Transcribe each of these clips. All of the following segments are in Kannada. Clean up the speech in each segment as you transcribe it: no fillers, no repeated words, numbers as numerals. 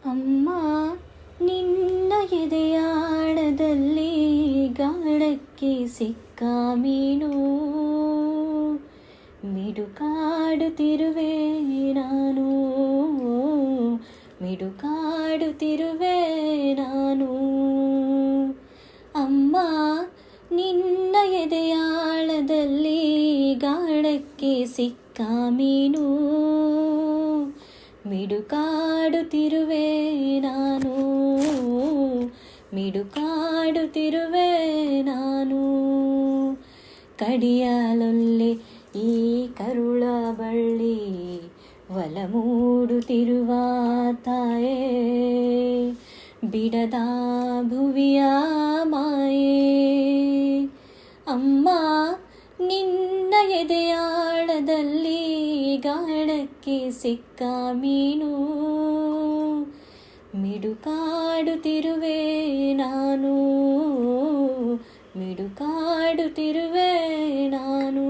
ಅಮ್ಮ ನಿನ್ನ ಎದೆಯಾಳದಲ್ಲಿ ಗಾಳಕ್ಕೆ ಸಿಕ್ಕ ಮೀನು, ಮಿಡುಕಾಡುತ್ತಿರುವೆ ನಾನು, ಮಿಡುಕಾಡುತ್ತಿರುವೆ ನಾನು. ಅಮ್ಮ ನಿನ್ನ ಎದೆಯಾಳದಲ್ಲಿ ಗಾಳಕ್ಕೆ ಸಿಕ್ಕ ಮೀನು, ಮಿಡುಕಾಡುತ್ತಿರುವೆ ನಾನು, ಮಿಡುಕಾಡುತ್ತಿರುವೆ ನಾನು. ಕಡಿಯಲೊಲ್ಲೆ ಈ ಕರುಳ ಬಳ್ಳಿ, ಒಲ ಮೂಡುತ್ತಿರುವ ತಾಯೇ, ಬಿಡದ ಭುವಿಯ ಮಾಯೆ. ಅಮ್ಮ ನಿನ್ನ ಎದೆಯಾಳದಲ್ಲಿ ಗಾಳಕ್ಕೆ ಸಿಕ್ಕ ಮೀನು, ಮಿಡುಕಾಡುತ್ತಿರುವೆ ನಾನು, ಮಿಡುಕಾಡುತ್ತಿರುವೆ ನಾನು.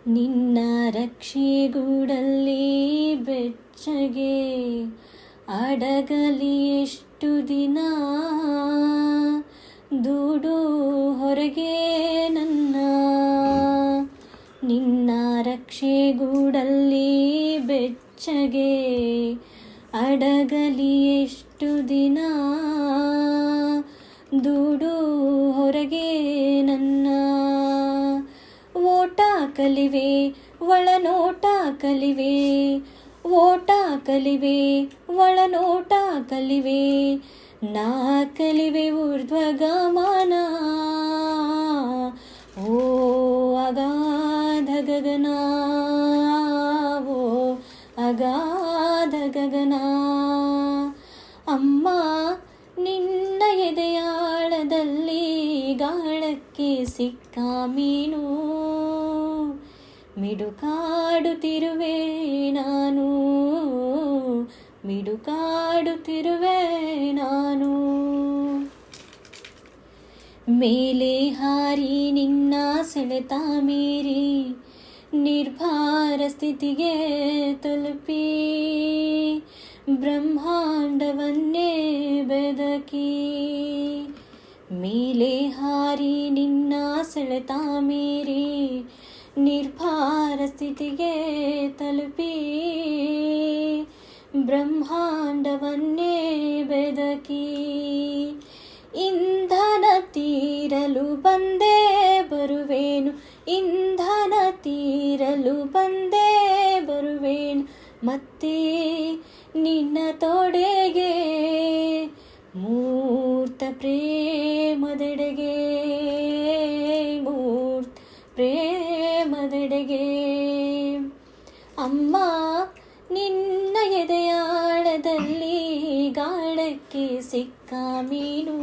ನಿನ್ನ ರಕ್ಷೆಗೂಡಲ್ಲಿ ಬೆಚ್ಚಗೆ ಅಡಗಲಿ ಎಷ್ಟು ದಿನ, ದೂಡು ಹೊರಗೆ ನನ್ನ. ನಿನ್ನ ರಕ್ಷೆಗೂಡಲ್ಲಿ ಬೆಚ್ಚಗೆ ಅಡಗಲಿ ಎಷ್ಟು ದಿನ, ದೂಡು ಹೊರಗೆ ನನ್ನ. ಓಟ ಕಲಿವೆ ಒಳನೋಟ ಕಲಿವೆ, ಓಟ ಕಲಿವೆ ಒಳನೋಟ ಕಲಿವೆ, ನಾ ಕಲಿವೆ ಊರ್ಧ್ವಗಮನ. ಓ ಅಗಾಧ ಗಗನ, ಓ ಅಗಾಧ ಗಗನ. ಅಮ್ಮ ನಿನ್ನ ಎದೆಯಾಳದಲ್ಲಿ ಗಾಳಕ್ಕೆ ಸಿಕ್ಕ ಮೀನು, ಮಿಡುಕಾಡುತ್ತಿರುವೆ ನಾನು, ಮಿಡುಕಾಡುತ್ತಿರುವೆ ನಾನು. ಮೇಲೆ ಹಾರಿ ನಿನ್ನ ಸೆಳೆತ ಮೀರಿ ನಿರ್ಭಾರ ಸ್ಥಿತಿಗೆ ತಲುಪಿ, ಬ್ರಹ್ಮಾಂಡವನ್ನೇ ಬೆದಕಿ. ಮೇಲೆ ಹಾರಿ ನಿನ್ನ ಸೆಳೆತ ಮೀರಿ ನಿರ್ಭಾರ ಸ್ಥಿತಿಗೆ ತಲುಪಿ, ಬ್ರಹ್ಮಾಂಡವನ್ನೇ ಬೆದಕಿ. ಇಂಧನ ತೀರಲು ಬಂದೇ ಬರುವೇನು, ಇಂಧನ ತೀರಲು ಬಂದೇ ಬರುವೇನು, ಮತ್ತೆ ನಿನ್ನ ತೊಡೆಗೆ ಮೂರ್ತ ಪ್ರೇಮದೆಡೆಗೆ, ಮೂರ್ತ ಪ್ರೇಮದೆಡೆಗೆ. ಅಮ್ಮ ನಿನ್ನ ಎದೆಯಾಳದಲ್ಲಿ ಗಾಳಕ್ಕೆ ಸಿಕ್ಕ ಮೀನು,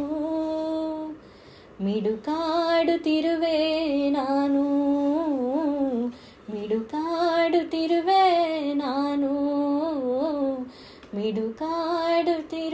ಮಿಡುಕಾಡುತ್ತಿರುವೆ ನಾನು, ಮಿಡುಕಾಡುತ್ತಿರುವೆ ನಾನು, ಮಿಡುಕಾಡುತ್ತಿರುವೆ.